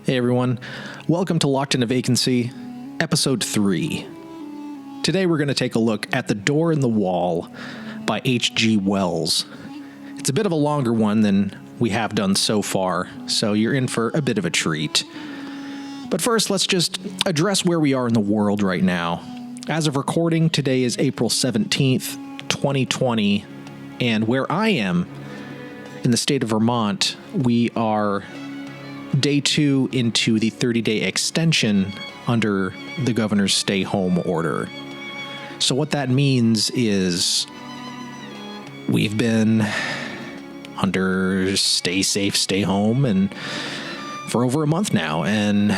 Hey everyone, welcome to Locked in a Vacancy, Episode 3. Today we're going to take a look at The Door in the Wall by H.G. Wells. It's a bit of a longer one than we have done so far, so you're in for a bit of a treat. But first, let's just address where we are in the world right now. As of recording, today is April 17th, 2020, and where I am in the state of Vermont, we are Day 2 into the 30-day extension under the governor's stay-home order. So what that means is we've been under stay safe, stay home, and for over a month now, and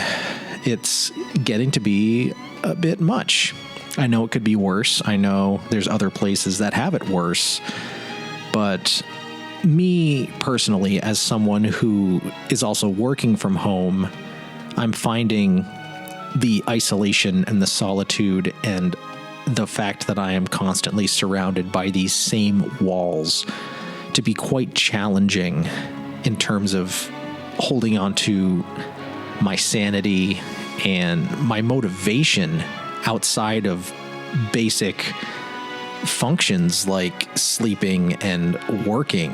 it's getting to be a bit much. I know it could be worse. I know there's other places that have it worse, but me personally, as someone who is also working from home, I'm finding the isolation and the solitude and the fact that I am constantly surrounded by these same walls to be quite challenging in terms of holding on to my sanity and my motivation outside of basic functions like sleeping and working.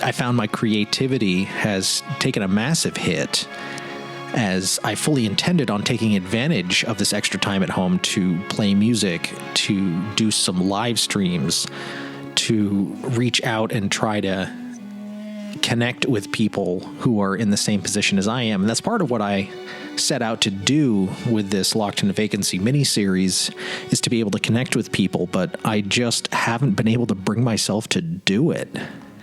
I found my creativity has taken a massive hit, as I fully intended on taking advantage of this extra time at home to play music, to do some live streams, to reach out and try to connect with people who are in the same position as I am. And that's part of what I set out to do with this Locked in a Vacancy miniseries, is to be able to connect with people, but I just haven't been able to bring myself to do it.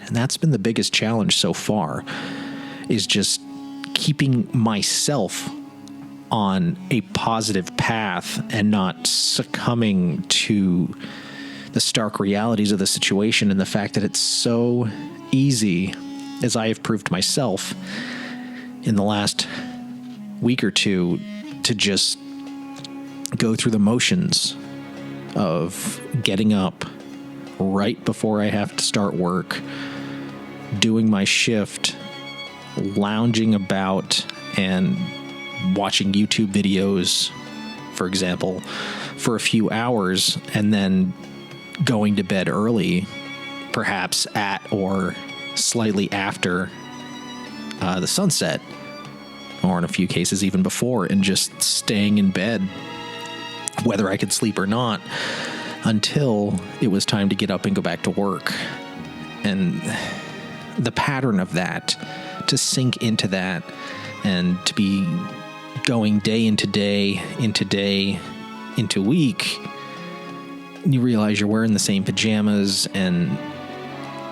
And that's been the biggest challenge so far, is just keeping myself on a positive path and not succumbing to the stark realities of the situation and the fact that it's so easy, as I have proved myself in the last week or two, to just go through the motions of getting up right before I have to start work, doing my shift, lounging about and watching YouTube videos, for example, for a few hours, and then going to bed early, perhaps at or slightly after the sunset, or in a few cases even before, and just staying in bed, whether I could sleep or not, until it was time to get up and go back to work. And the pattern of that, to sink into that, and to be going day into day, into week, you realize you're wearing the same pajamas and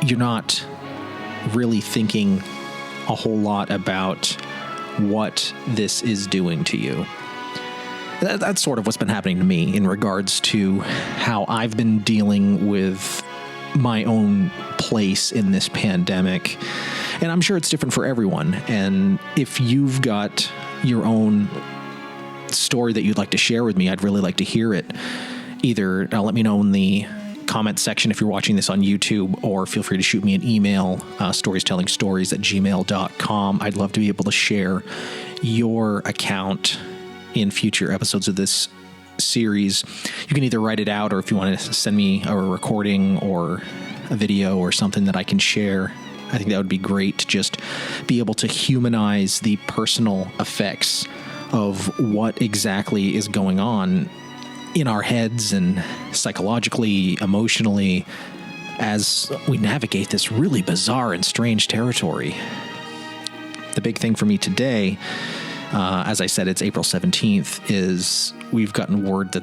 you're not really thinking a whole lot about what this is doing to you. That's sort of what's been happening to me in regards to how I've been dealing with my own place in this pandemic. And I'm sure it's different for everyone. And if you've got your own story that you'd like to share with me, I'd really like to hear it. Either let me know in the comment section if you're watching this on YouTube, or feel free to shoot me an email, storiestellingstories@gmail.com. I'd love to be able to share your account in future episodes of this series. You can either write it out, or if you want to send me a recording or a video or something that I can share, I think that would be great, to just be able to humanize the personal effects of what exactly is going on in our heads and psychologically, emotionally, as we navigate this really bizarre and strange territory. The big thing for me today, as I said, it's April 17th, is we've gotten word that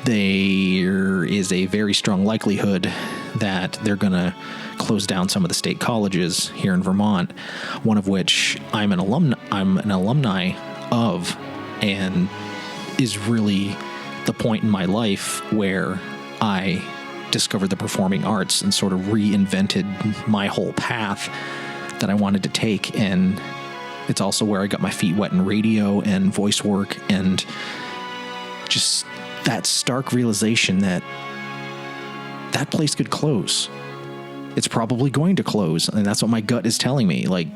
there is a very strong likelihood that they're going to close down some of the state colleges here in Vermont, one of which I'm an alumni of, and is really the point in my life where I discovered the performing arts and sort of reinvented my whole path that I wanted to take. And it's also where I got my feet wet in radio and voice work, and just that stark realization that that place could close. It's probably going to close, and that's what my gut is telling me. Like,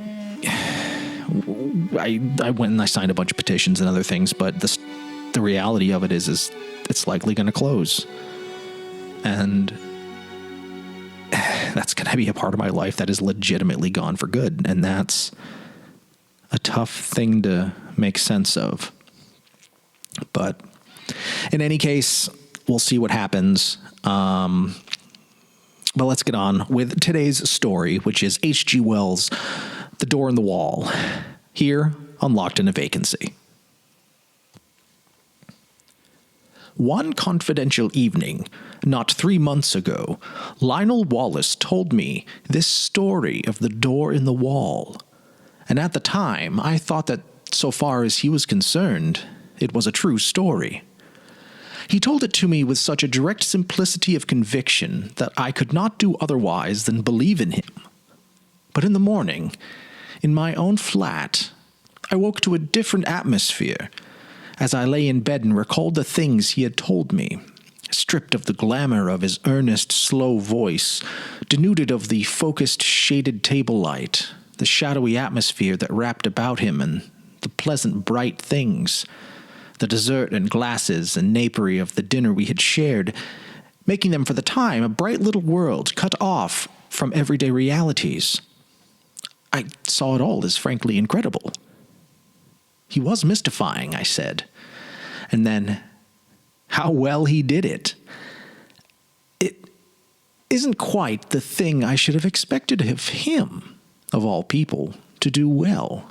I went and I signed a bunch of petitions and other things, but the reality of it is it's likely going to close. And that's going to be a part of my life that is legitimately gone for good. And that's a tough thing to make sense of. But in any case, we'll see what happens. But let's get on with today's story, which is H.G. Wells' The Door in the Wall, here on Locked in a Vacancy. One confidential evening, not 3 months ago, Lionel Wallace told me this story of the door in the wall. And at the time, I thought that, so far as he was concerned, it was a true story. He told it to me with such a direct simplicity of conviction that I could not do otherwise than believe in him. But in the morning, in my own flat, I woke to a different atmosphere as I lay in bed and recalled the things he had told me, stripped of the glamour of his earnest, slow voice, denuded of the focused, shaded table light, the shadowy atmosphere that wrapped about him, and the pleasant, bright things, the dessert and glasses and napery of the dinner we had shared, making them for the time a bright little world cut off from everyday realities. I saw it all as frankly incredible. He was mystifying, I said. And then, how well he did it. It isn't quite the thing I should have expected of him, of all people, to do well.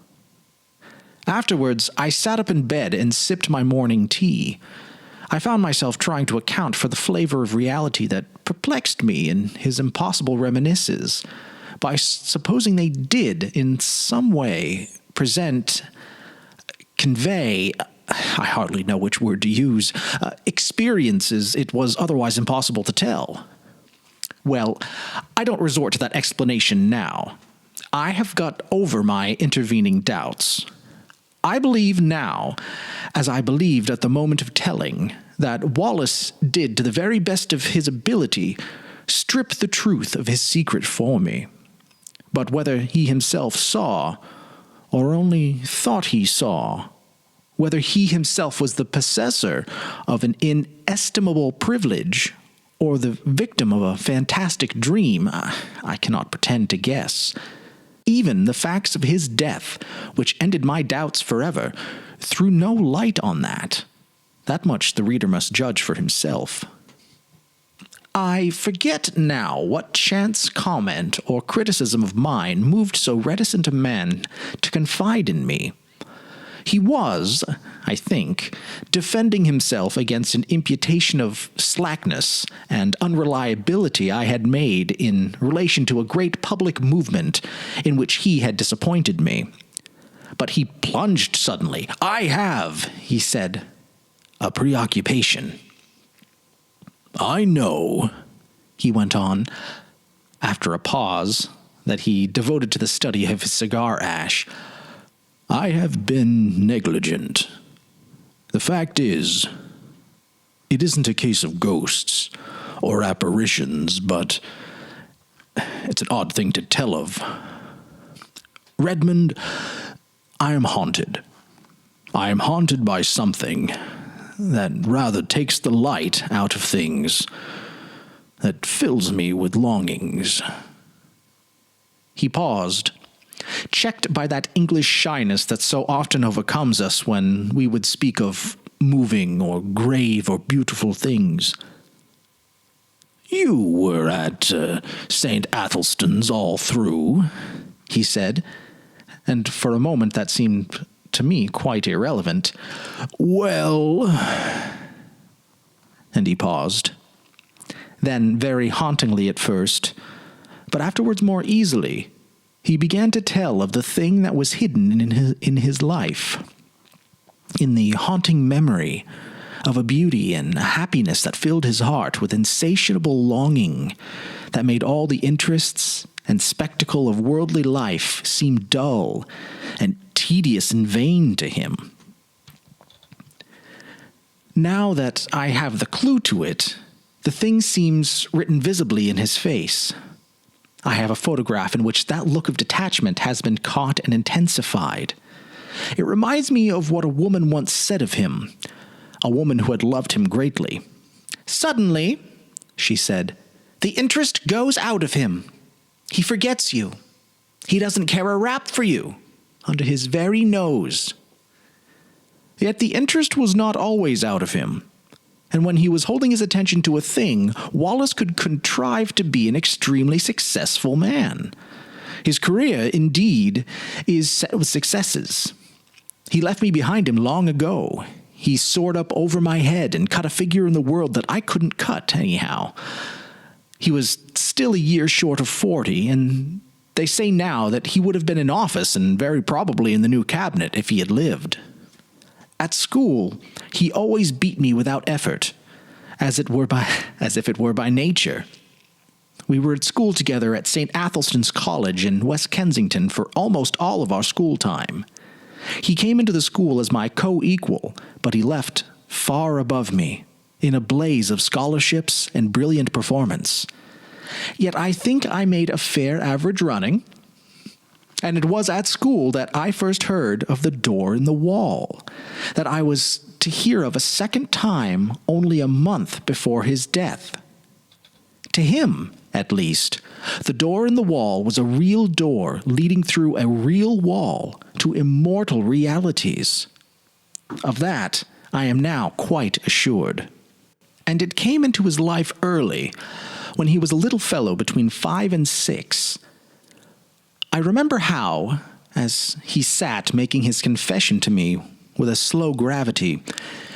Afterwards, I sat up in bed and sipped my morning tea. I found myself trying to account for the flavor of reality that perplexed me in his impossible reminiscences, by supposing they did, in some way, convey, I hardly know which word to use, experiences it was otherwise impossible to tell. Well, I don't resort to that explanation now. I have got over my intervening doubts. I believe now, as I believed at the moment of telling, that Wallace did, to the very best of his ability, strip the truth of his secret for me. But whether he himself saw, or only thought he saw, whether he himself was the possessor of an inestimable privilege, or the victim of a fantastic dream, I cannot pretend to guess. Even the facts of his death, which ended my doubts forever, threw no light on that. That much the reader must judge for himself. I forget now what chance comment or criticism of mine moved so reticent a man to confide in me. He was, I think, defending himself against an imputation of slackness and unreliability I had made in relation to a great public movement in which he had disappointed me. But he plunged suddenly. "I have," he said, "a preoccupation." "I know," he went on, after a pause that he devoted to the study of his cigar ash, "I have been negligent. The fact is, it isn't a case of ghosts or apparitions, but it's an odd thing to tell of. Redmond, I am haunted. I am haunted by something that rather takes the light out of things, that fills me with longings." He paused, checked by that English shyness that so often overcomes us when we would speak of moving or grave or beautiful things. "You were at St. Athelstan's all through," he said, and for a moment that seemed to me quite irrelevant. "Well," and he paused. Then, very hauntingly at first, but afterwards more easily, he began to tell of the thing that was hidden in his life, in the haunting memory of a beauty and a happiness that filled his heart with insatiable longing, that made all the interests and spectacle of worldly life seem dull and tedious and vain to him. Now that I have the clue to it, the thing seems written visibly in his face. I have a photograph in which that look of detachment has been caught and intensified. It reminds me of what a woman once said of him, a woman who had loved him greatly. "Suddenly," she said, "the interest goes out of him. He forgets you. He doesn't care a rap for you, under his very nose." Yet the interest was not always out of him, and when he was holding his attention to a thing, Wallace could contrive to be an extremely successful man. His career, indeed, is set with successes. He left me behind him long ago. He soared up over my head and cut a figure in the world that I couldn't cut, anyhow. He was still a year short of 40, and they say now that he would have been in office and very probably in the new cabinet if he had lived. At school, he always beat me without effort, as if it were by nature. We were at school together at St. Athelstan's College in West Kensington for almost all of our school time. He came into the school as my co-equal, but he left far above me, in a blaze of scholarships and brilliant performance. Yet I think I made a fair average running, and it was at school that I first heard of the door in the wall, that I was to hear of a second time only a month before his death. To him, at least, the door in the wall was a real door leading through a real wall to immortal realities. Of that, I am now quite assured. And it came into his life early, when he was a little fellow between 5 and 6. I remember how, as he sat making his confession to me with a slow gravity,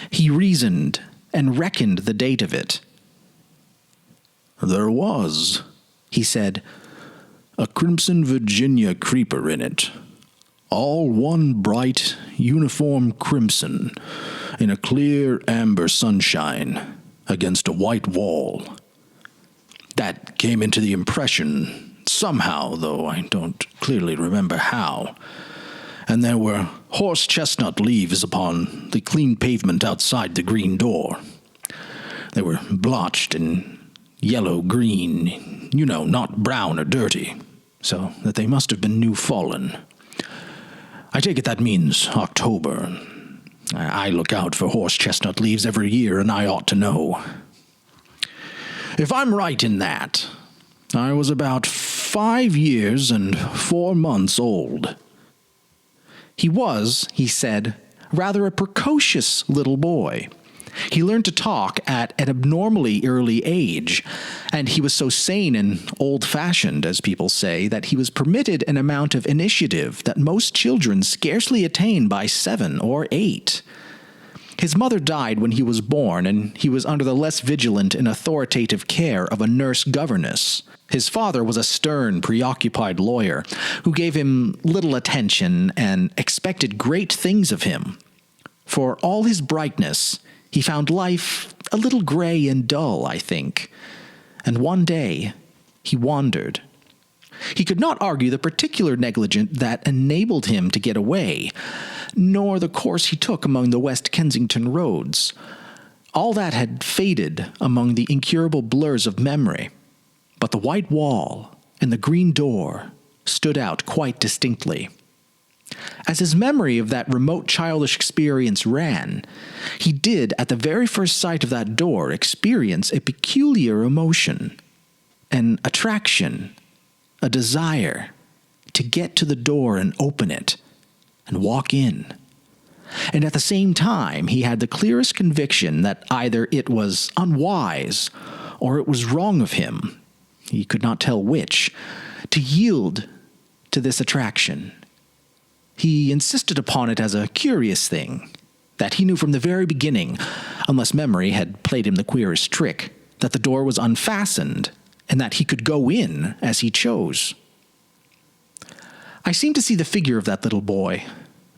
he reasoned and reckoned the date of it. "There was," he said, "a crimson Virginia creeper in it, all one bright, uniform crimson, in a clear amber sunshine, against a white wall. That came into the impression somehow, though I don't clearly remember how. And there were horse chestnut leaves upon the clean pavement outside the green door. They were blotched in yellow-green, not brown or dirty, so that they must have been new fallen. I take it that means October. I look out for horse chestnut leaves every year, and I ought to know. If I'm right in that, I was about 5 years and 4 months old." He was, he said, rather a precocious little boy. He learned to talk at an abnormally early age, and he was so sane and old-fashioned, as people say, that he was permitted an amount of initiative that most children scarcely attain by 7 or 8. His mother died when he was born, and he was under the less vigilant and authoritative care of a nurse-governess. His father was a stern, preoccupied lawyer who gave him little attention and expected great things of him. For all his brightness, he found life a little gray and dull, I think, and one day he wandered. He could not argue the particular negligence that enabled him to get away, nor the course he took among the West Kensington roads. All that had faded among the incurable blurs of memory, but the white wall and the green door stood out quite distinctly. As his memory of that remote childish experience ran, he did, at the very first sight of that door, experience a peculiar emotion, an attraction, a desire to get to the door and open it and walk in. And at the same time, he had the clearest conviction that either it was unwise or it was wrong of him, he could not tell which, to yield to this attraction. He insisted upon it as a curious thing, that he knew from the very beginning, unless memory had played him the queerest trick, that the door was unfastened, and that he could go in as he chose. I seemed to see the figure of that little boy,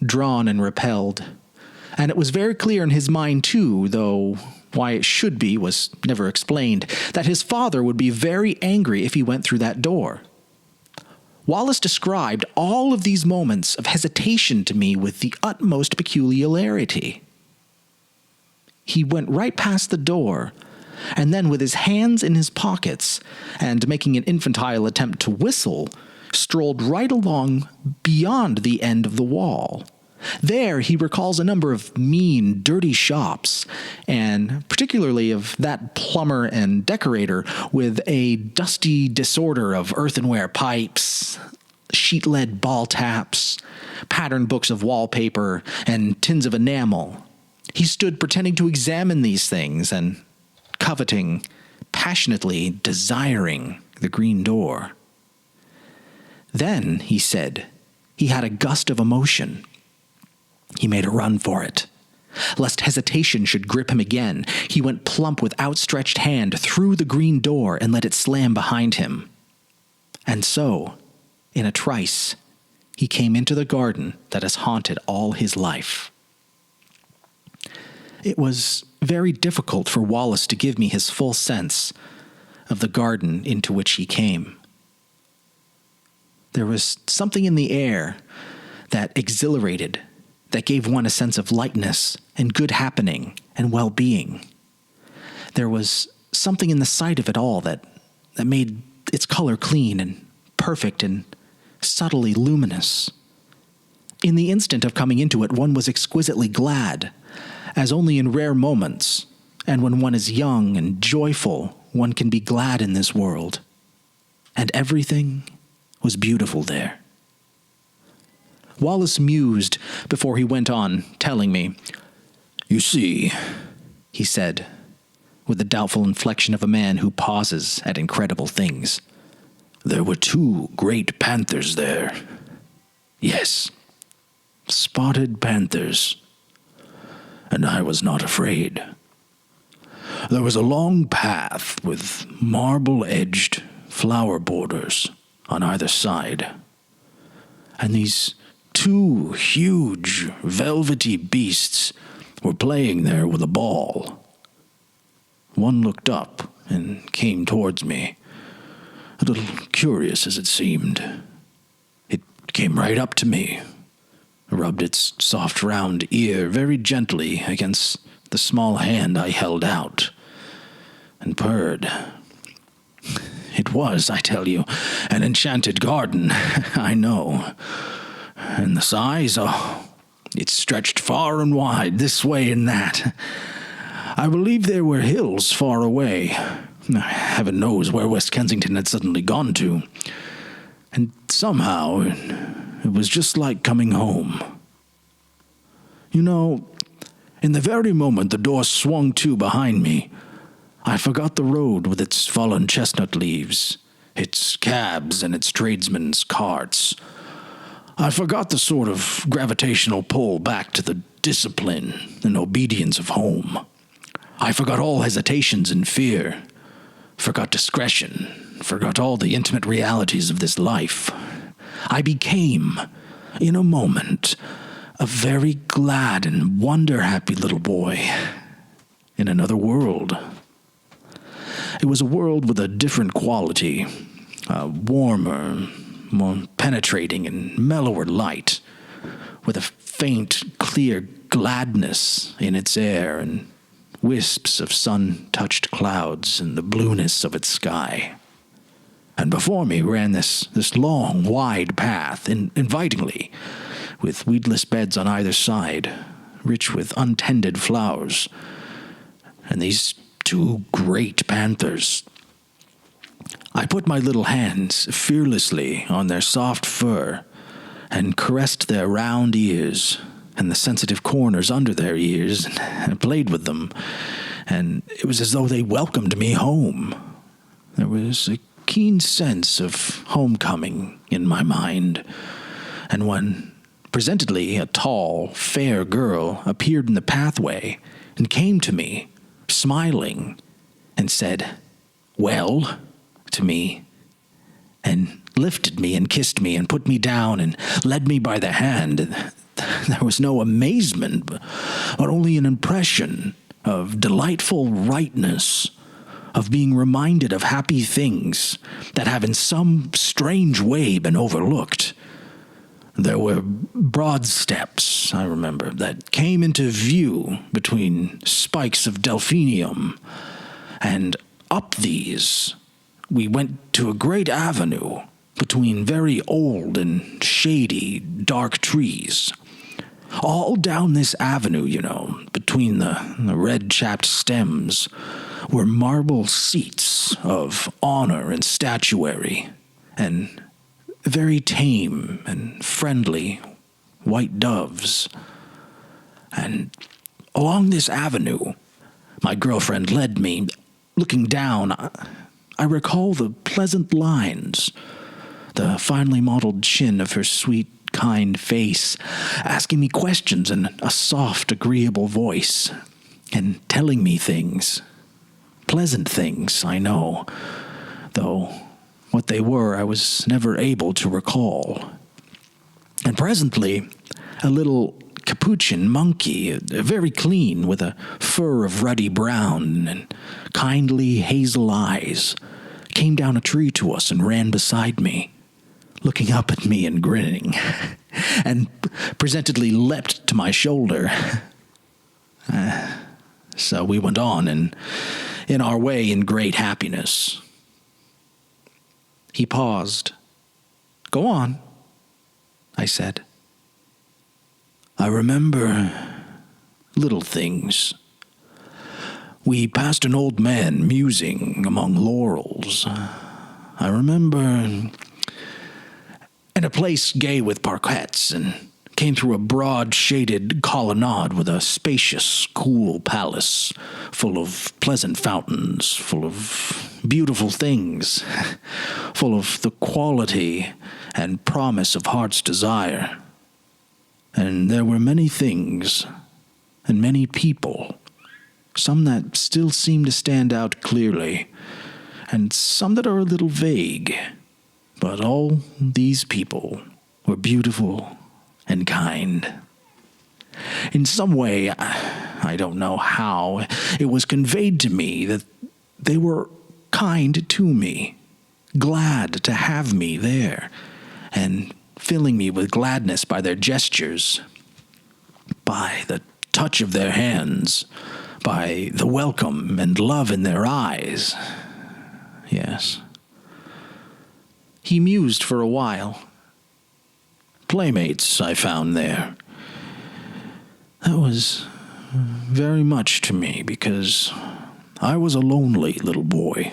drawn and repelled, and it was very clear in his mind too, though why it should be was never explained, that his father would be very angry if he went through that door. Wallace described all of these moments of hesitation to me with the utmost peculiarity. He went right past the door, and then with his hands in his pockets and making an infantile attempt to whistle, strolled right along beyond the end of the wall. There, he recalls a number of mean, dirty shops, and particularly of that plumber and decorator with a dusty disorder of earthenware pipes, sheet-lead ball taps, patterned books of wallpaper, and tins of enamel. He stood pretending to examine these things and coveting, passionately desiring the green door. Then, he said, he had a gust of emotion. He made a run for it. Lest hesitation should grip him again, he went plump with outstretched hand through the green door and let it slam behind him. And so, in a trice, he came into the garden that has haunted all his life. It was very difficult for Wallace to give me his full sense of the garden into which he came. There was something in the air that exhilarated, that gave one a sense of lightness and good happening and well-being. There was something in the sight of it all that made its color clean and perfect and subtly luminous. In the instant of coming into it, one was exquisitely glad, as only in rare moments, and when one is young and joyful, one can be glad in this world. And everything was beautiful there. Wallace mused before he went on, telling me, "You see," he said, with the doubtful inflection of a man who pauses at incredible things, "there were 2 great panthers there. Yes, spotted panthers. And I was not afraid. There was a long path with marble-edged flower borders on either side, and these 2 huge, velvety beasts were playing there with a ball. One looked up and came towards me, a little curious as it seemed. It came right up to me, rubbed its soft round ear very gently against the small hand I held out, and purred. It was, I tell you, an enchanted garden, I know. And the size, it stretched far and wide, this way and that. I believe there were hills far away. Heaven knows where West Kensington had suddenly gone to. And somehow, it was just like coming home. You know, in the very moment the door swung to behind me, I forgot the road with its fallen chestnut leaves, its cabs and its tradesmen's carts. I forgot the sort of gravitational pull back to the discipline and obedience of home. I forgot all hesitations and fear, forgot discretion, forgot all the intimate realities of this life. I became, in a moment, a very glad and wonder-happy little boy in another world. It was a world with a different quality, a warmer, more penetrating and mellower light, with a faint, clear gladness in its air and wisps of sun-touched clouds in the blueness of its sky. And before me ran this long, wide path, invitingly, with weedless beds on either side, rich with untended flowers, and these 2 great panthers. I put my little hands fearlessly on their soft fur and caressed their round ears and the sensitive corners under their ears and played with them, and it was as though they welcomed me home. There was a keen sense of homecoming in my mind, and when presently a tall, fair girl appeared in the pathway and came to me, smiling, and said, "Well," to me, and lifted me and kissed me and put me down and led me by the hand, there was no amazement, but only an impression of delightful rightness, of being reminded of happy things that have in some strange way been overlooked. There were broad steps, I remember, that came into view between spikes of delphinium, and up these we went to a great avenue between very old and shady, dark trees. All down this avenue, between the red-chapped stems, were marble seats of honor and statuary, and very tame and friendly white doves. And along this avenue, my girlfriend led me. Looking down, I recall the pleasant lines, the finely modeled chin of her sweet, kind face, asking me questions in a soft, agreeable voice, and telling me things. Pleasant things, I know, though what they were I was never able to recall. And presently, a little capuchin monkey, very clean, with a fur of ruddy brown and kindly hazel eyes, came down a tree to us and ran beside me, looking up at me and grinning, and presently leapt to my shoulder. So we went on, and in our way in great happiness. He paused. "Go on," I said. "I remember little things. We passed an old man musing among laurels. I remember in a place gay with parquets, and came through a broad, shaded colonnade with a spacious, cool palace, full of pleasant fountains, full of beautiful things, full of the quality and promise of heart's desire. And there were many things, and many people, some that still seem to stand out clearly, and some that are a little vague. But all these people were beautiful and kind. In some way, I don't know how, it was conveyed to me that they were kind to me, glad to have me there, and filling me with gladness by their gestures, by the touch of their hands, by the welcome and love in their eyes. Yes. He mused for a while. Playmates I found there. That was very much to me, because I was a lonely little boy.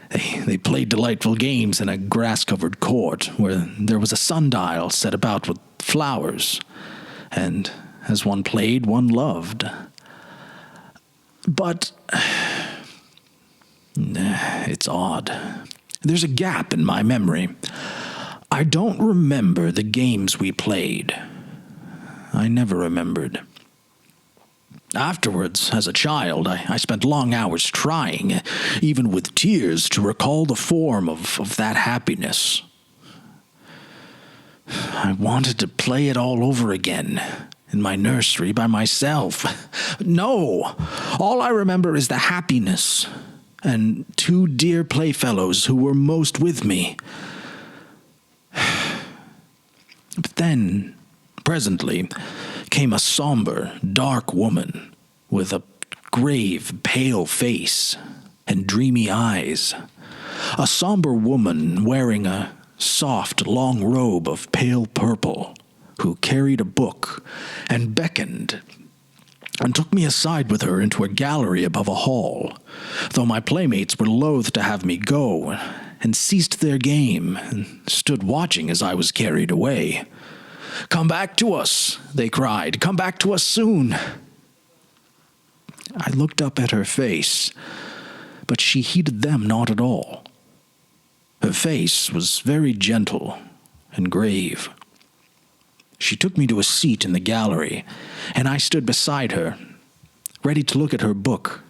They played delightful games in a grass-covered court where there was a sundial set about with flowers, and as one played, one loved. But it's odd. There's a gap in my memory. I don't remember the games we played. I never remembered. Afterwards, as a child, I spent long hours trying, even with tears, to recall the form of that happiness. I wanted to play it all over again, in my nursery by myself. No! All I remember is the happiness, and two dear playfellows who were most with me. But then, presently, came a somber, dark woman with a grave, pale face and dreamy eyes. A somber woman wearing a soft, long robe of pale purple, who carried a book and beckoned and took me aside with her into a gallery above a hall, though my playmates were loath to have me go, and ceased their game and stood watching as I was carried away. "Come back to us," they cried. "Come back to us soon." I looked up at her face, but she heeded them not at all. Her face was very gentle and grave. She took me to a seat in the gallery, and I stood beside her, ready to look at her book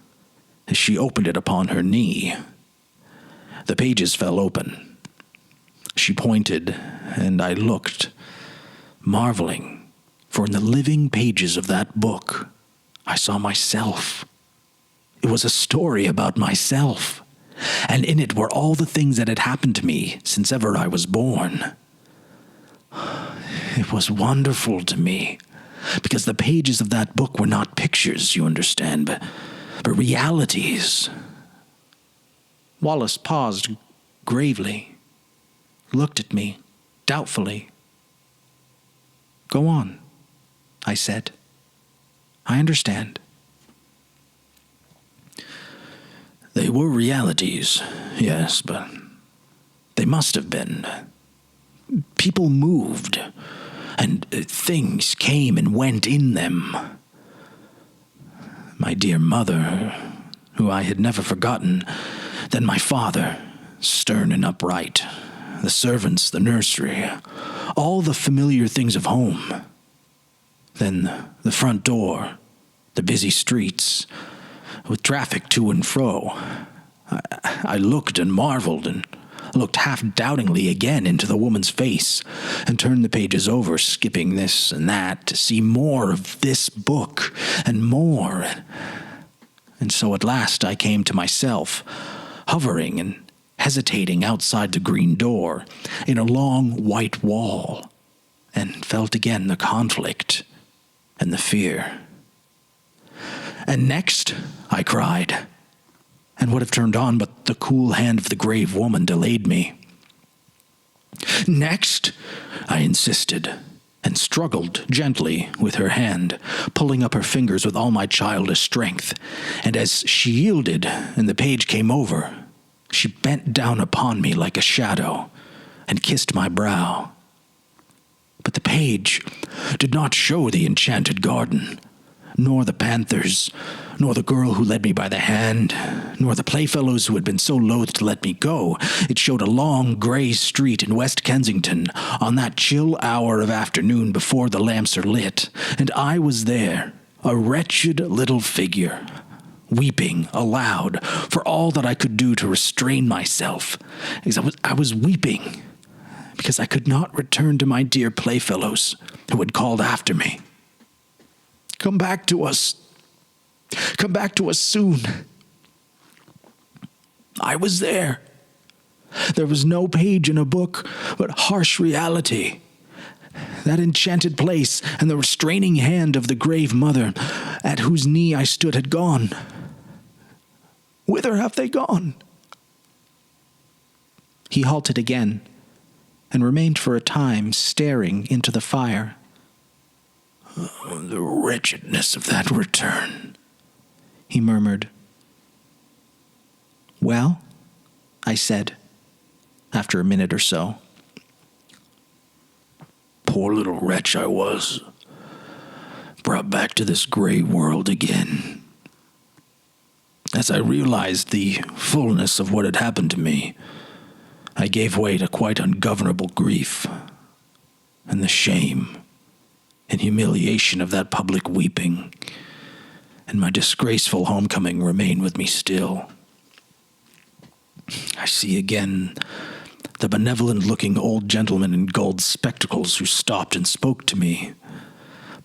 as she opened it upon her knee. The pages fell open. She pointed, and I looked, marveling, for in the living pages of that book, I saw myself. It was a story about myself, and in it were all the things that had happened to me since ever I was born. It was wonderful to me, because the pages of that book were not pictures, you understand, but realities. Wallace paused gravely, looked at me doubtfully. "Go on," I said. "I understand." They were realities, yes, but they must have been. People moved, and things came and went in them. My dear mother, who I had never forgotten, then my father, stern and upright, the servants, the nursery, all the familiar things of home. Then the front door, the busy streets, with traffic to and fro. I looked and marveled and looked half-doubtingly again into the woman's face and turned the pages over, skipping this and that to see more of this book and more. And so at last I came to myself, hovering and hesitating outside the green door in a long white wall, and felt again the conflict and the fear. "And next," I cried, and would have turned on, but the cool hand of the grave woman delayed me. "Next," I insisted, and struggled gently with her hand, pulling up her fingers with all my childish strength, and as she yielded and the page came over, she bent down upon me like a shadow and kissed my brow. But the page did not show the enchanted garden, nor the panthers, nor the girl who led me by the hand, nor the playfellows who had been so loath to let me go. It showed a long gray street in West Kensington on that chill hour of afternoon before the lamps are lit, and I was there, a wretched little figure, weeping aloud for all that I could do to restrain myself, because I was weeping because I could not return to my dear playfellows who had called after me. "Come back to us. Come back to us soon." I was there. There was no page in a book, but harsh reality. That enchanted place and the restraining hand of the grave mother at whose knee I stood had gone. Whither have they gone? He halted again and remained for a time staring into the fire. "Oh, the wretchedness of that return," he murmured. "Well," I said, after a minute or so. "Poor little wretch I was, brought back to this gray world again. As I realized the fullness of what had happened to me, I gave way to quite ungovernable grief, and the shame and humiliation of that public weeping and my disgraceful homecoming remain with me still. I see again the benevolent-looking old gentleman in gold spectacles who stopped and spoke to me,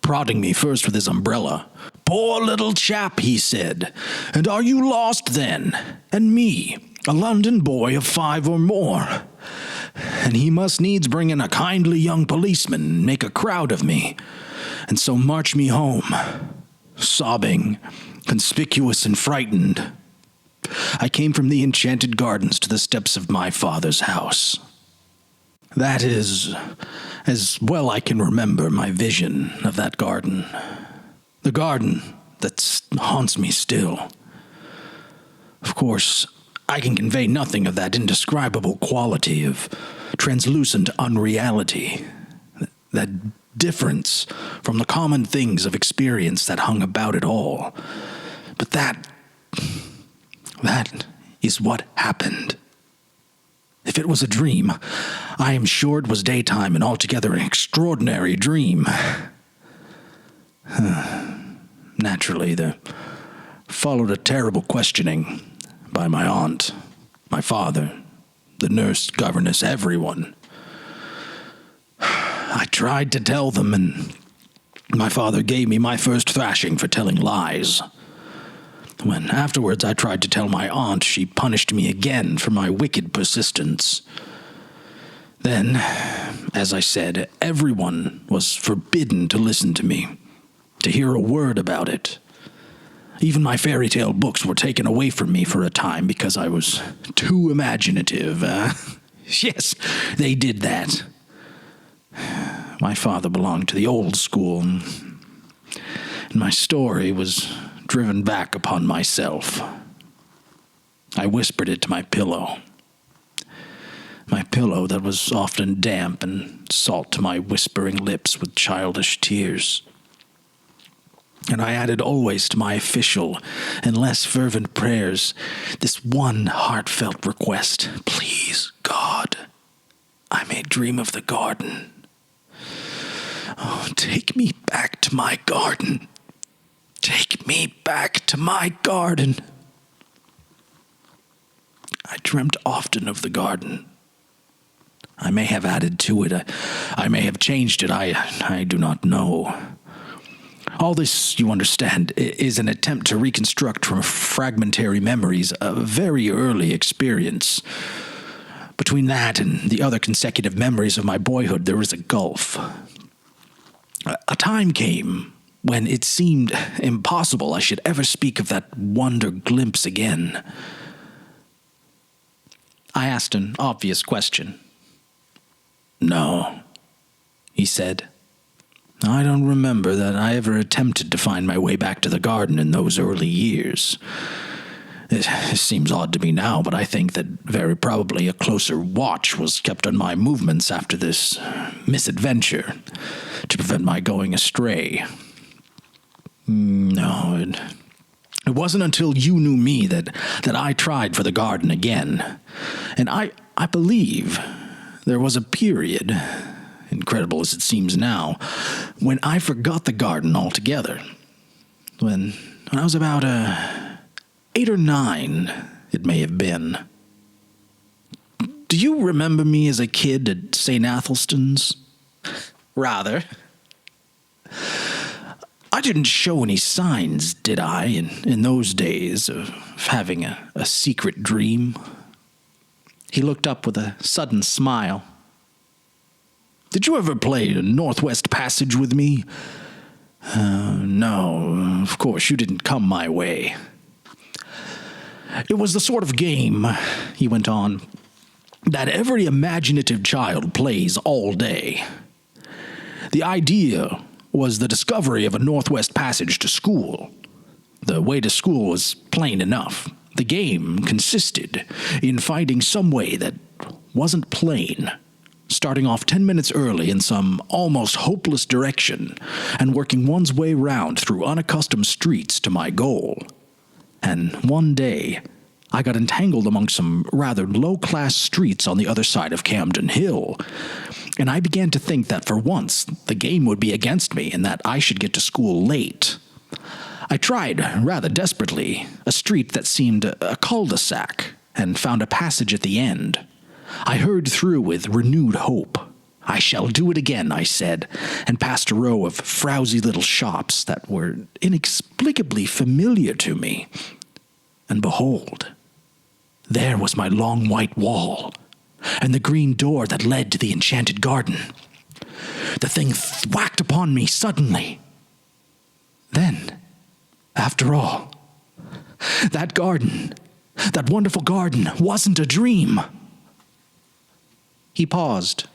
prodding me first with his umbrella. 'Poor little chap,' he said, 'and are you lost then? And me, a London boy of 5 or more. And he must needs bring in a kindly young policeman and make a crowd of me, and so march me home, sobbing, conspicuous and frightened. I came from the enchanted gardens to the steps of my father's house. That is, as well I can remember, my vision of that garden. The garden that haunts me still. Of course, I can convey nothing of that indescribable quality of translucent unreality, that difference from the common things of experience that hung about it all. But that is what happened. If it was a dream, I am sure it was daytime and altogether an extraordinary dream. Naturally, there followed a terrible questioning by my aunt, my father, the nurse, governess, everyone. I tried to tell them, and my father gave me my first thrashing for telling lies. When afterwards I tried to tell my aunt, she punished me again for my wicked persistence. Then, as I said, everyone was forbidden to listen to me, to hear a word about it. Even my fairy tale books were taken away from me for a time because I was too imaginative. Yes, they did that. My father belonged to the old school, and my story was driven back upon myself. I whispered it to my pillow. My pillow that was often damp and salt to my whispering lips with childish tears. And I added always to my official and less fervent prayers this one heartfelt request. Please, God, I may dream of the garden. Oh, take me back to my garden. Take me back to my garden. I dreamt often of the garden. I may have added to it. I may have changed it. I do not know. All this, you understand, is an attempt to reconstruct from fragmentary memories a very early experience. Between that and the other consecutive memories of my boyhood, there is a gulf. A time came when it seemed impossible I should ever speak of that wonder glimpse again. I asked an obvious question. No, he said. I don't remember that I ever attempted to find my way back to the garden in those early years. It seems odd to me now, but I think that very probably a closer watch was kept on my movements after this misadventure to prevent my going astray. No, it wasn't until you knew me that I tried for the garden again. And I believe there was a period, incredible as it seems now, when I forgot the garden altogether. When I was about 8 or 9, it may have been. Do you remember me as a kid at St. Athelstan's? Rather. I didn't show any signs, did I, in those days of having a secret dream? He looked up with a sudden smile. Did you ever play Northwest Passage with me? No, of course, you didn't come my way. It was the sort of game, he went on, that every imaginative child plays all day. The idea was the discovery of a Northwest Passage to school. The way to school was plain enough. The game consisted in finding some way that wasn't plain, starting off 10 minutes early in some almost hopeless direction and working one's way round through unaccustomed streets to my goal. And one day, I got entangled among some rather low-class streets on the other side of Camden Hill, and I began to think that for once the game would be against me and that I should get to school late. I tried, rather desperately, a street that seemed a cul-de-sac and found a passage at the end. I hurried through with renewed hope. I shall do it again, I said, and passed a row of frowsy little shops that were inexplicably familiar to me. And behold, there was my long white wall, and the green door that led to the enchanted garden. The thing thwacked upon me suddenly. Then, after all, that garden, that wonderful garden, wasn't a dream. He paused.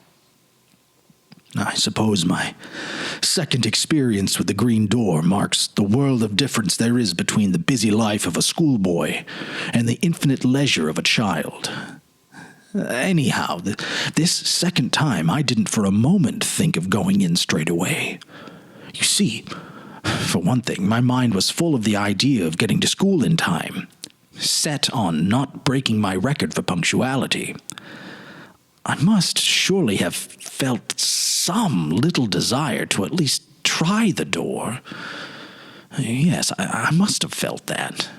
I suppose my second experience with the green door marks the world of difference there is between the busy life of a schoolboy and the infinite leisure of a child. Anyhow, this second time I didn't for a moment think of going in straight away. You see, for one thing, my mind was full of the idea of getting to school in time, set on not breaking my record for punctuality. I must surely have felt some little desire to at least try the door. Yes, I must have felt that.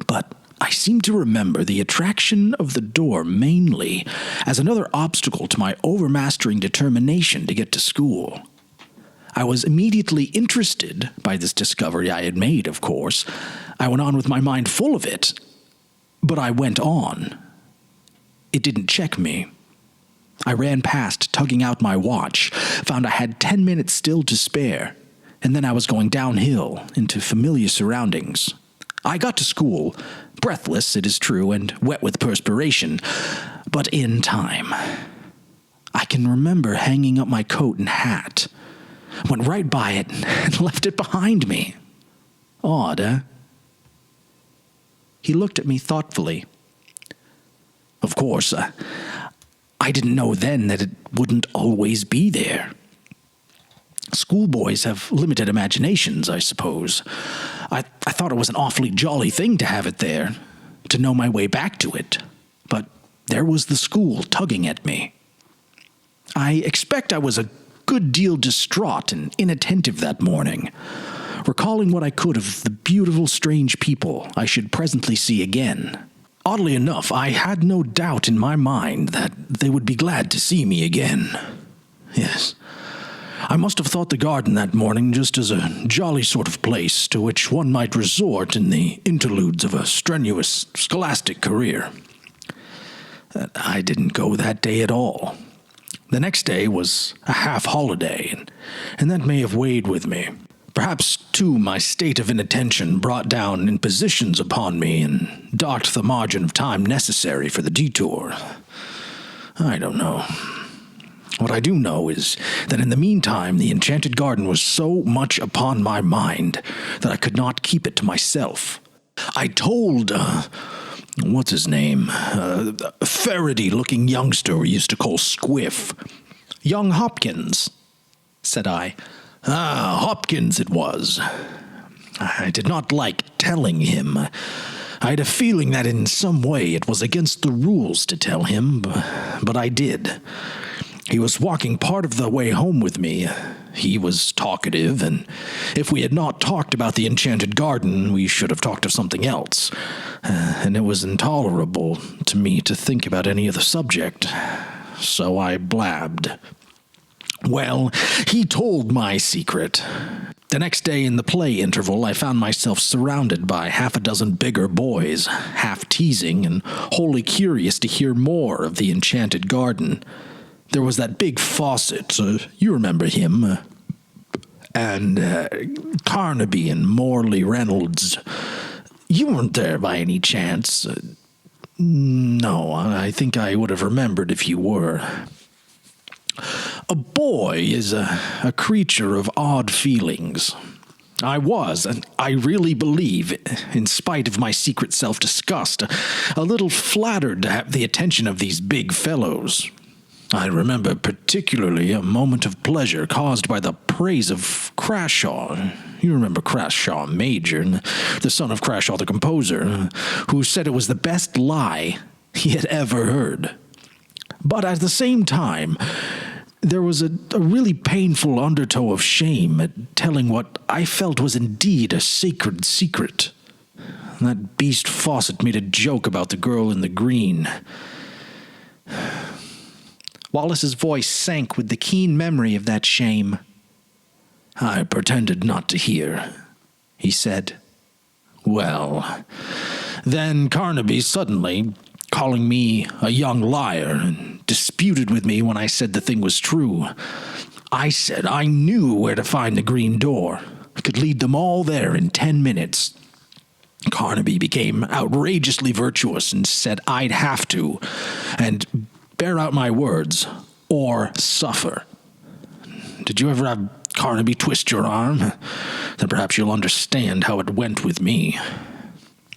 But I seem to remember the attraction of the door mainly as another obstacle to my overmastering determination to get to school. I was immediately interested by this discovery I had made, of course. I went on with my mind full of it. But I went on. It didn't check me. I ran past, tugging out my watch, found I had 10 minutes still to spare, and then I was going downhill into familiar surroundings. I got to school, breathless, it is true, and wet with perspiration, but in time. I can remember hanging up my coat and hat, went right by it, and left it behind me. Odd, eh? He looked at me thoughtfully. Of course, I didn't know then that it wouldn't always be there. Schoolboys have limited imaginations, I suppose. I thought it was an awfully jolly thing to have it there, to know my way back to it. But there was the school tugging at me. I expect I was a good deal distraught and inattentive that morning, recalling what I could of the beautiful, strange people I should presently see again. Oddly enough, I had no doubt in my mind that they would be glad to see me again. Yes, I must have thought the garden that morning just as a jolly sort of place to which one might resort in the interludes of a strenuous scholastic career. I didn't go that day at all. The next day was a half-holiday, and that may have weighed with me. Perhaps, too, my state of inattention brought down impositions upon me and docked the margin of time necessary for the detour. I don't know. What I do know is that in the meantime the enchanted garden was so much upon my mind that I could not keep it to myself. I told, what's his name? A ferrety-looking youngster we used to call Squiff. Young Hopkins, said I. Ah, Hopkins it was. I did not like telling him. I had a feeling that in some way it was against the rules to tell him, but I did. He was walking part of the way home with me. He was talkative, and if we had not talked about the enchanted garden, we should have talked of something else. And it was intolerable to me to think about any other subject. So I blabbed. Well, he told my secret. The next day in the play interval, I found myself surrounded by half a dozen bigger boys, half teasing and wholly curious to hear more of the enchanted garden. There was that big Fawcett, you remember him, and Carnaby and Morley Reynolds. You weren't there by any chance. No, I think I would have remembered if you were. A boy is a creature of odd feelings. I was, and I really believe, in spite of my secret self-disgust, a little flattered to have the attention of these big fellows. I remember particularly a moment of pleasure caused by the praise of Crashaw. You remember Crashaw Major, the son of Crashaw the composer, who said it was the best lie he had ever heard. But at the same time, there was a really painful undertow of shame at telling what I felt was indeed a sacred secret. That beast Fawcett made a joke about the girl in the green. Wallace's voice sank with the keen memory of that shame. I pretended not to hear, he said. Well, then Carnaby suddenly, calling me a young liar, and disputed with me when I said the thing was true. I said I knew where to find the green door. I could lead them all there in 10 minutes. Carnaby became outrageously virtuous and said I'd have to, and bear out my words, or suffer. Did you ever have Carnaby twist your arm? Then perhaps you'll understand how it went with me.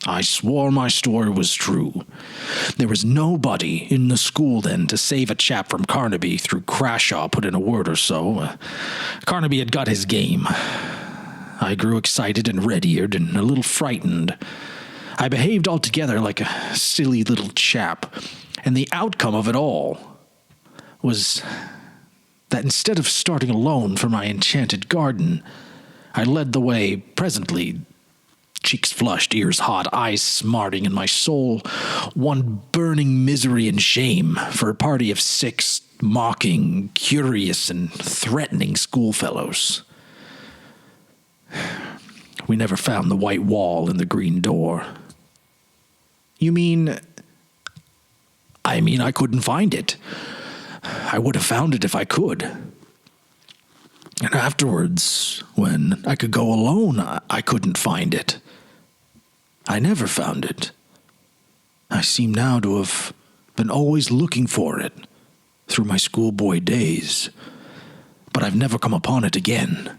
I swore my story was true. There was nobody in the school then to save a chap from Carnaby through Crashaw put in a word or so. Carnaby had got his game. I grew excited and red-eared and a little frightened. I behaved altogether like a silly little chap. And the outcome of it all was that instead of starting alone for my enchanted garden, I led the way presently, cheeks flushed, ears hot, eyes smarting, and my soul one burning misery and shame for a party of 6 mocking, curious, and threatening schoolfellows. We never found the white wall and the green door. You mean... I couldn't find it. I would have found it if I could. And And afterwards, when I could go alone, I couldn't find it. I never found it. I seem now to have been always looking for it through my schoolboy days, but I've never come upon it again.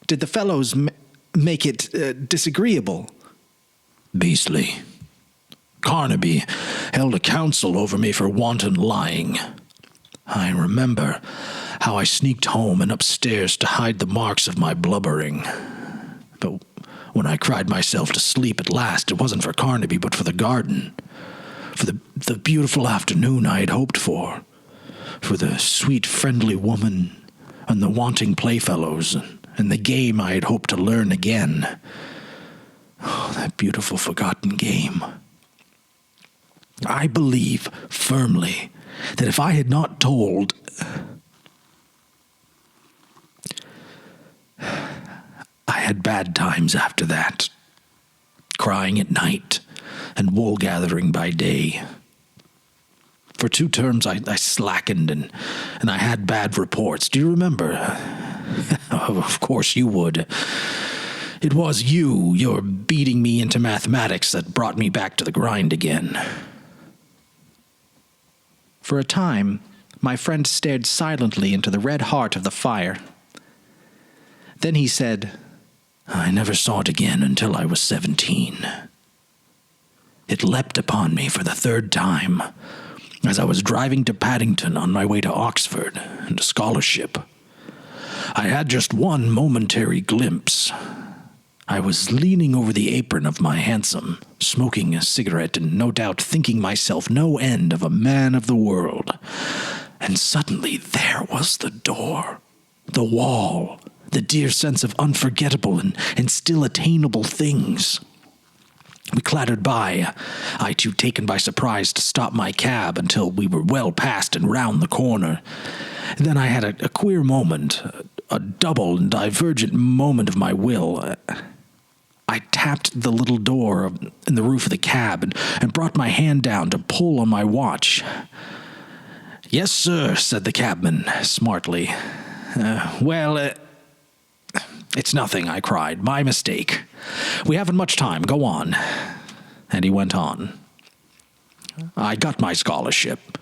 Did the fellows make it disagreeable? Beastly. Carnaby held a council over me for wanton lying. I remember how I sneaked home and upstairs to hide the marks of my blubbering. But when I cried myself to sleep at last, it wasn't for Carnaby, but for the garden, for the beautiful afternoon I had hoped for the sweet, friendly woman and the wanting playfellows, and the game I had hoped to learn again. Oh, that beautiful forgotten game. I believe firmly that if I had not told... I had bad times after that, crying at night and wool gathering by day. For 2 terms I slackened and I had bad reports. Do you remember? Of course you would. It was your beating me into mathematics that brought me back to the grind again. For a time, my friend stared silently into the red heart of the fire. Then he said, I never saw it again until I was 17. It leapt upon me for the 3rd time as I was driving to Paddington on my way to Oxford and a scholarship. I had just one momentary glimpse. I was leaning over the apron of my hansom, smoking a cigarette and no doubt thinking myself no end of a man of the world. And suddenly there was the door, the wall, the dear sense of unforgettable and still attainable things. We clattered by, I too taken by surprise to stop my cab until we were well past and round the corner. Then I had a queer moment, a double and divergent moment of my will. I tapped the little door in the roof of the cab and brought my hand down to pull on my watch. "Yes, sir," said the cabman, smartly. It's nothing," I cried. "My mistake. We haven't much time. Go on." And he went on. I got my scholarship,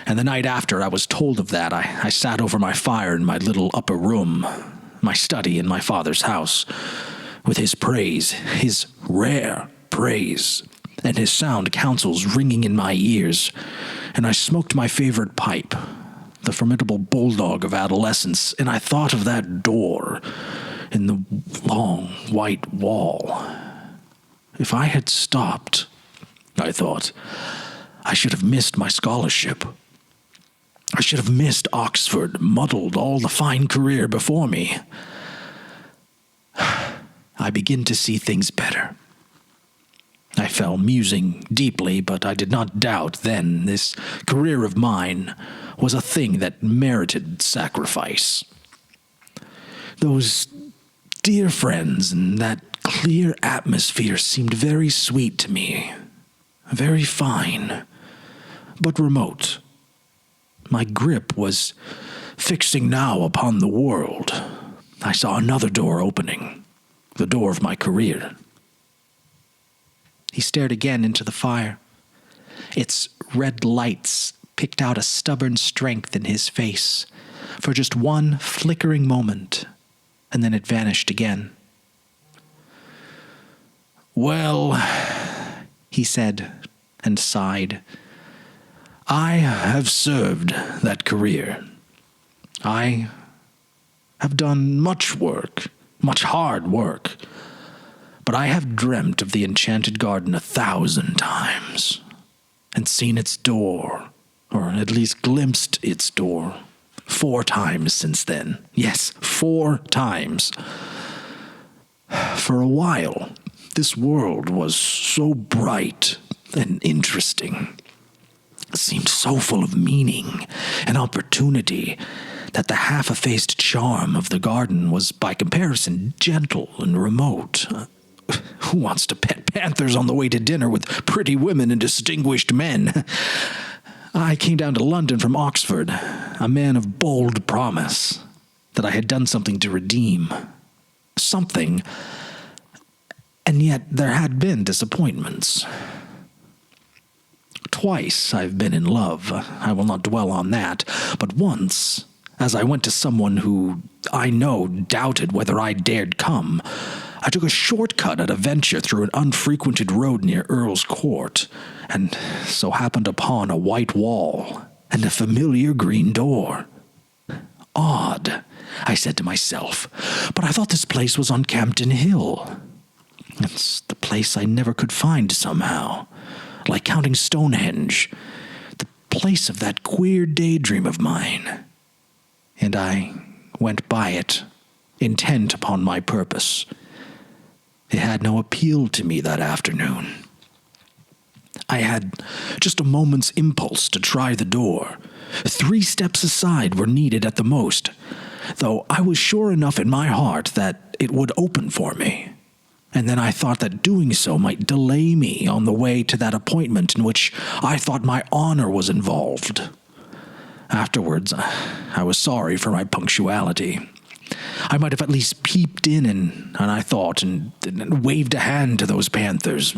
and the night after I was told of that, I sat over my fire in my little upper room, my study in my father's house, with his praise, his rare praise, and his sound counsels ringing in my ears, and I smoked my favorite pipe, the formidable bulldog of adolescence, and I thought of that door in the long white wall. If I had stopped, I thought, I should have missed my scholarship. I should have missed Oxford, muddled all the fine career before me. I begin to see things better. I fell musing deeply, but I did not doubt then this career of mine was a thing that merited sacrifice. Those dear friends and that clear atmosphere seemed very sweet to me, very fine, but remote. My grip was fixing now upon the world. I saw another door opening, the door of my career. He stared again into the fire. Its red lights picked out a stubborn strength in his face for just one flickering moment, and then it vanished again. "Well," he said, and sighed, "I have served that career. I have done much work, much hard work, but I have dreamt of the enchanted garden 1,000 times, and seen its door, or at least glimpsed its door, 4 times since then. Yes, 4 times. For a while, this world was so bright and interesting, seemed so full of meaning and opportunity, that the half-effaced charm of the garden was by comparison gentle and remote. Who wants to pet panthers on the way to dinner with pretty women and distinguished men? I came down to London from Oxford, a man of bold promise, that I had done something to redeem. Something. And yet there had been disappointments. Twice I've been in love. I will not dwell on that. But once, as I went to someone who I know doubted whether I dared come, I took a shortcut at a venture through an unfrequented road near Earl's Court, and so happened upon a white wall and a familiar green door. Odd, I said to myself, but I thought this place was on Campden Hill. It's the place I never could find somehow, like counting Stonehenge, the place of that queer daydream of mine. And I went by it, intent upon my purpose. It had no appeal to me that afternoon. I had just a moment's impulse to try the door. 3 steps aside were needed at the most, though I was sure enough in my heart that it would open for me. And then I thought that doing so might delay me on the way to that appointment in which I thought my honor was involved. Afterwards, I was sorry for my punctuality. I might have at least peeped in and I thought, and waved a hand to those panthers.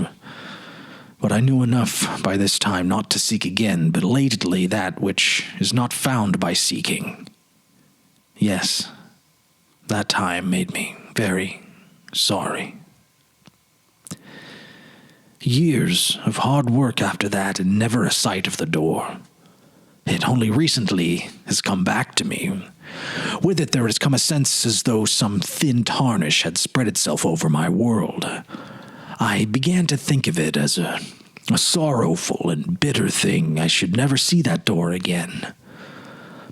But I knew enough by this time not to seek again belatedly that which is not found by seeking. Yes, that time made me very sorry. Years of hard work after that, and never a sight of the door. It only recently has come back to me. With it there has come a sense as though some thin tarnish had spread itself over my world. I began to think of it as a sorrowful and bitter thing. I should never see that door again.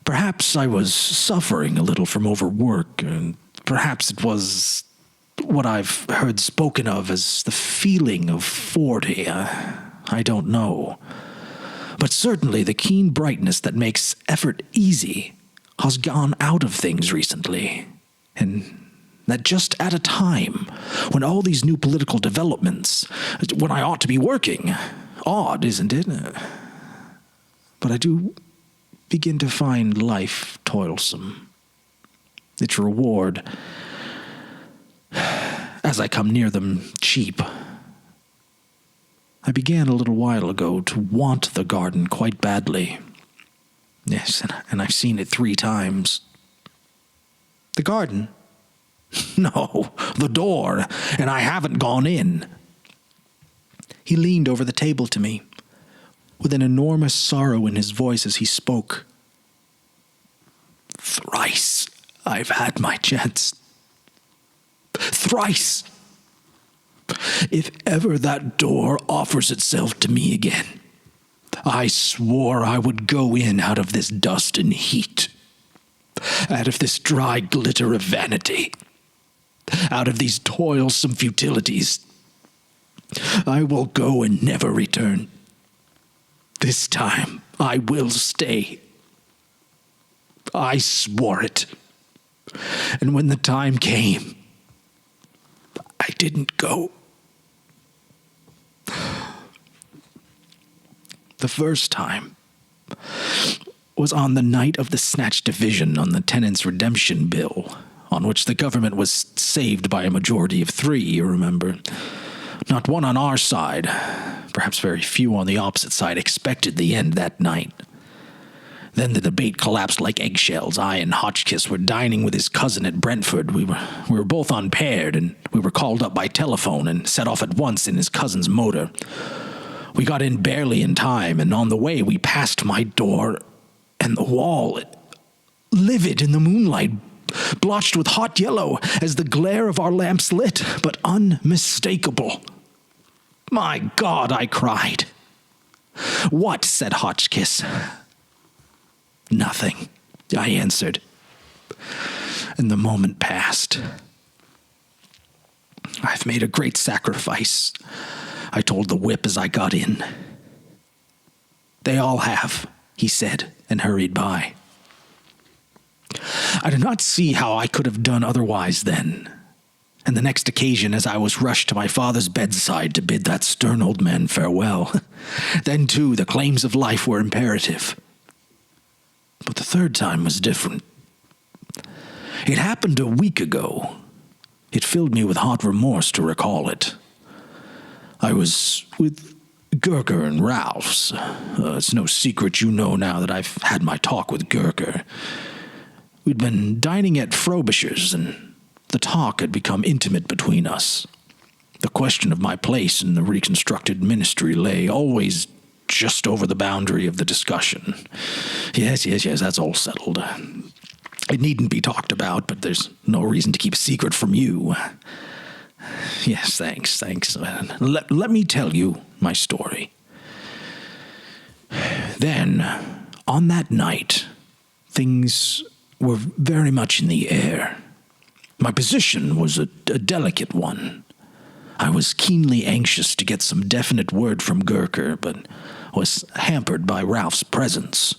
Perhaps I was suffering a little from overwork, and perhaps it was what I've heard spoken of as the feeling of 40. I don't know. But certainly the keen brightness that makes effort easy has gone out of things recently, and that just at a time when all these new political developments, when I ought to be working. Odd, isn't it? But I do begin to find life toilsome. Its reward, as I come near them, cheap. I began a little while ago to want the garden quite badly. Yes, and I've seen it 3 times. The garden? No, the door, and I haven't gone in. He leaned over the table to me, with an enormous sorrow in his voice as he spoke. Thrice I've had my chance. Thrice. If ever that door offers itself to me again, I swore I would go in out of this dust and heat, out of this dry glitter of vanity, out of these toilsome futilities. I will go and never return. This time I will stay. I swore it. And when the time came, I didn't go. The first time was on the night of the snatch division on the tenants' redemption bill, on which the government was saved by a majority of 3, you remember. Not one on our side, perhaps very few on the opposite side, expected the end that night. Then the debate collapsed like eggshells. I and Hotchkiss were dining with his cousin at Brentford. We were both unpaired, and we were called up by telephone and set off at once in his cousin's motor. We got in barely in time, and on the way we passed my door, and the wall, livid in the moonlight, blotched with hot yellow as the glare of our lamps lit, but unmistakable. My God, I cried. What? Said Hotchkiss. Nothing, I answered. And the moment passed. I've made a great sacrifice, I told the whip as I got in. They all have, he said, and hurried by. I did not see how I could have done otherwise then. And the next occasion, as I was rushed to my father's bedside to bid that stern old man farewell, then too the claims of life were imperative. But the third time was different. It happened a week ago. It filled me with hot remorse to recall it. I was with Gurker and Ralph's. It's no secret you know now that I've had my talk with Gurker. We'd been dining at Frobisher's, and the talk had become intimate between us. The question of my place in the reconstructed ministry lay always just over the boundary of the discussion. Yes, that's all settled. It needn't be talked about, but there's no reason to keep a secret from you. Yes, thanks. Let me tell you my story. Then, on that night, things were very much in the air. My position was a delicate one. I was keenly anxious to get some definite word from Gurker, but was hampered by Ralph's presence.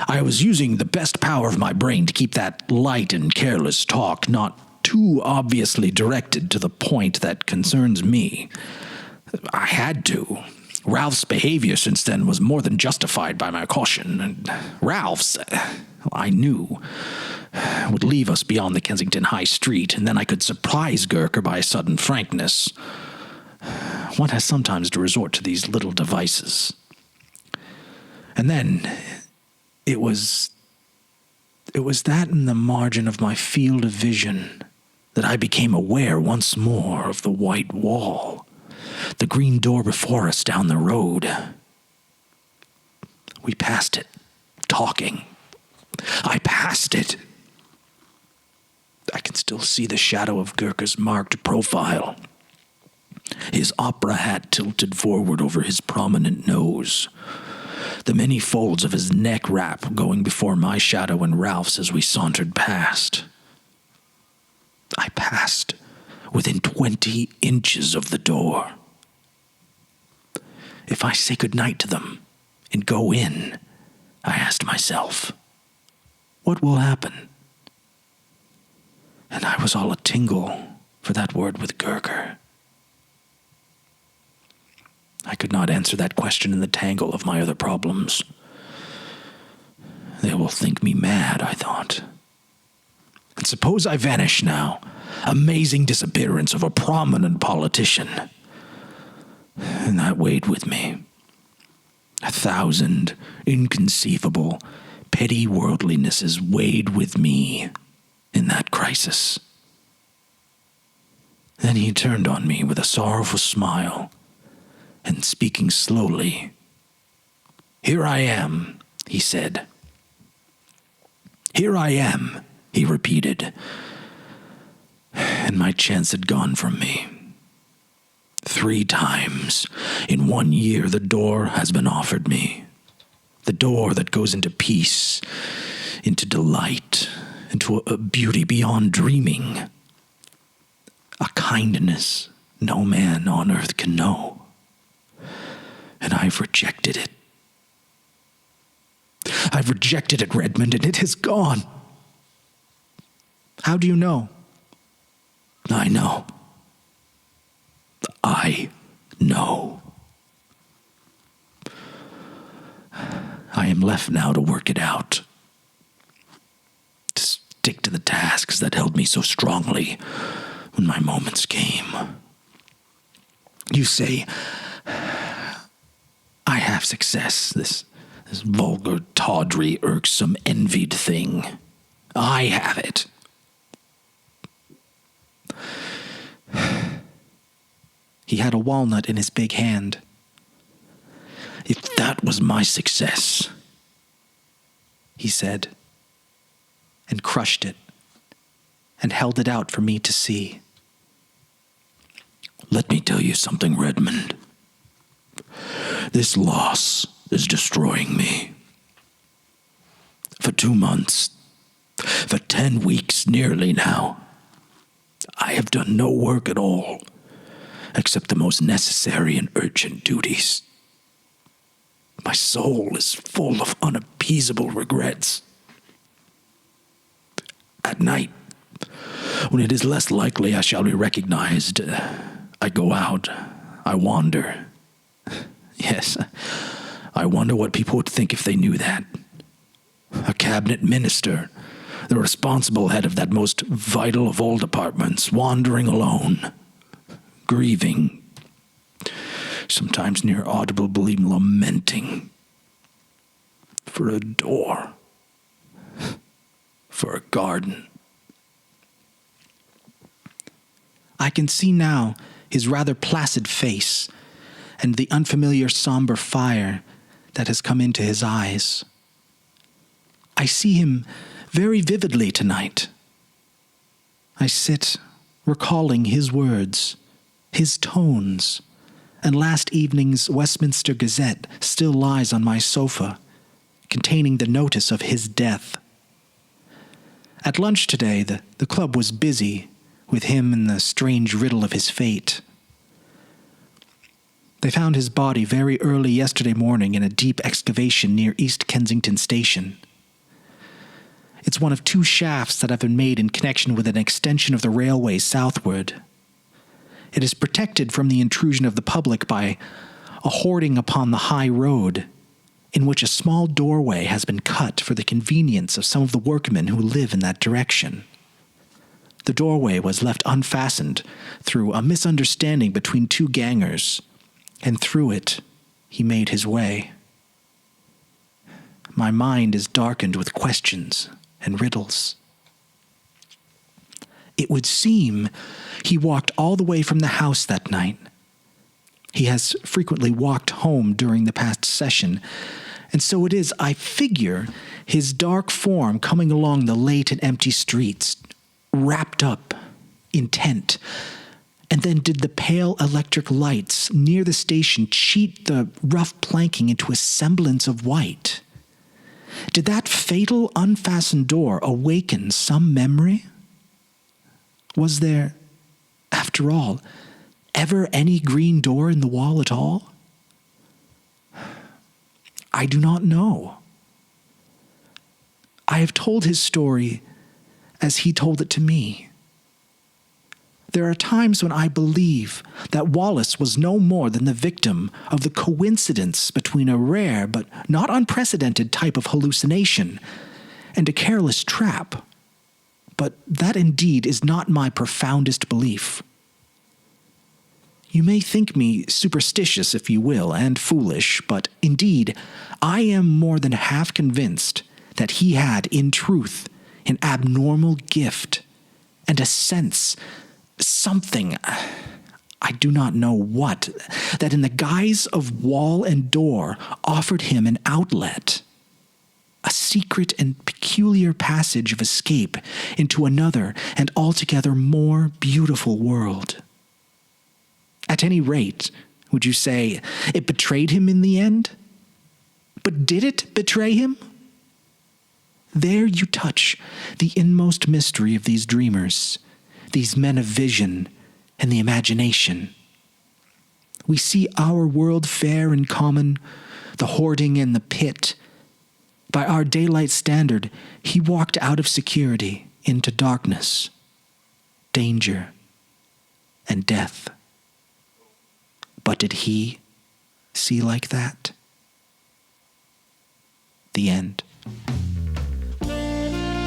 I was using the best power of my brain to keep that light and careless talk not too obviously directed to the point that concerns me. I had to. Ralph's behavior since then was more than justified by my caution, and Ralph's, I knew, would leave us beyond the Kensington High Street, and then I could surprise Gurker by a sudden frankness. One has sometimes to resort to these little devices. And then it was that in the margin of my field of vision that I became aware once more of the white wall, the green door before us down the road. We passed it, talking. I passed it. I can still see the shadow of Gurker's marked profile, his opera hat tilted forward over his prominent nose, the many folds of his neck wrap going before my shadow and Ralph's as we sauntered past. I passed within 20 inches of the door. If I say goodnight to them and go in, I asked myself, what will happen? And I was all a tingle for that word with Gurker. I could not answer that question in the tangle of my other problems. They will think me mad, I thought. And suppose I vanish now, amazing disappearance of a prominent politician. And that weighed with me. 1,000 inconceivable, petty worldlinesses weighed with me in that crisis. Then he turned on me with a sorrowful smile, and speaking slowly, "Here I am," he said. "Here I am," he repeated, and my chance had gone from me. 3 times in 1 year the door has been offered me. The door that goes into peace, into delight, into a beauty beyond dreaming. A kindness no man on earth can know. And I've rejected it. I've rejected it, Redmond, and it has gone. How do you know? I know. I know. I am left now to work it out. To stick to the tasks that held me so strongly when my moments came. You say, I have success, this vulgar, tawdry, irksome, envied thing. I have it. He had a walnut in his big hand. If that was my success, he said, and crushed it, and held it out for me to see. Let me tell you something, Redmond. This loss is destroying me. For 2 months, for 10 weeks nearly now, I have done no work at all, except the most necessary and urgent duties. My soul is full of unappeasable regrets. At night, when it is less likely I shall be recognized, I go out, I wander. Yes, I wonder what people would think if they knew that. A cabinet minister, the responsible head of that most vital of all departments, wandering alone, grieving, sometimes near audibly lamenting for a door, for a garden. I can see now his rather placid face and the unfamiliar somber fire that has come into his eyes. I see him very vividly tonight. I sit recalling his words, his tones, and last evening's Westminster Gazette still lies on my sofa, containing the notice of his death. At lunch today, the club was busy with him and the strange riddle of his fate. They found his body very early yesterday morning in a deep excavation near East Kensington Station. It's one of 2 shafts that have been made in connection with an extension of the railway southward. It is protected from the intrusion of the public by a hoarding upon the high road, in which a small doorway has been cut for the convenience of some of the workmen who live in that direction. The doorway was left unfastened through a misunderstanding between 2 gangers, and through it he made his way. My mind is darkened with questions and riddles. It would seem he walked all the way from the house that night. He has frequently walked home during the past session, and so it is, I figure, his dark form coming along the late and empty streets, wrapped up, intent. And then did the pale electric lights near the station cheat the rough planking into a semblance of white? Did that fatal unfastened door awaken some memory? Was there, after all, ever any green door in the wall at all? I do not know. I have told his story as he told it to me. There are times when I believe that Wallace was no more than the victim of the coincidence between a rare but not unprecedented type of hallucination and a careless trap. But that indeed is not my profoundest belief. You may think me superstitious, if you will, and foolish, but indeed, I am more than half convinced that he had, in truth, an abnormal gift and a sense, something, I do not know what, that in the guise of wall and door offered him an outlet, a secret and peculiar passage of escape into another and altogether more beautiful world. At any rate, would you say it betrayed him in the end? But did it betray him? There you touch the inmost mystery of these dreamers, these men of vision and the imagination. We see our world fair in common, the hoarding and the pit. By our daylight standard, he walked out of security into darkness, danger, and death. But did he see like that? The end.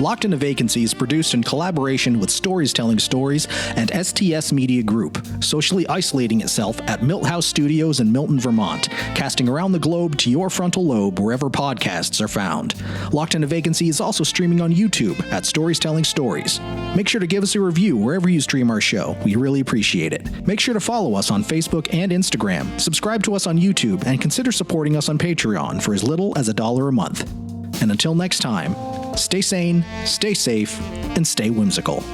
Locked in a Vacancy is produced in collaboration with Stories Telling Stories and STS Media Group, socially isolating itself at Milt House Studios in Milton, Vermont, casting around the globe to your frontal lobe wherever podcasts are found. Locked in a Vacancy is also streaming on YouTube at Stories Telling Stories. Make sure to give us a review wherever you stream our show. We really appreciate it. Make sure to follow us on Facebook and Instagram, subscribe to us on YouTube, and consider supporting us on Patreon for as little as $1 a month. And until next time, stay sane, stay safe, and stay whimsical.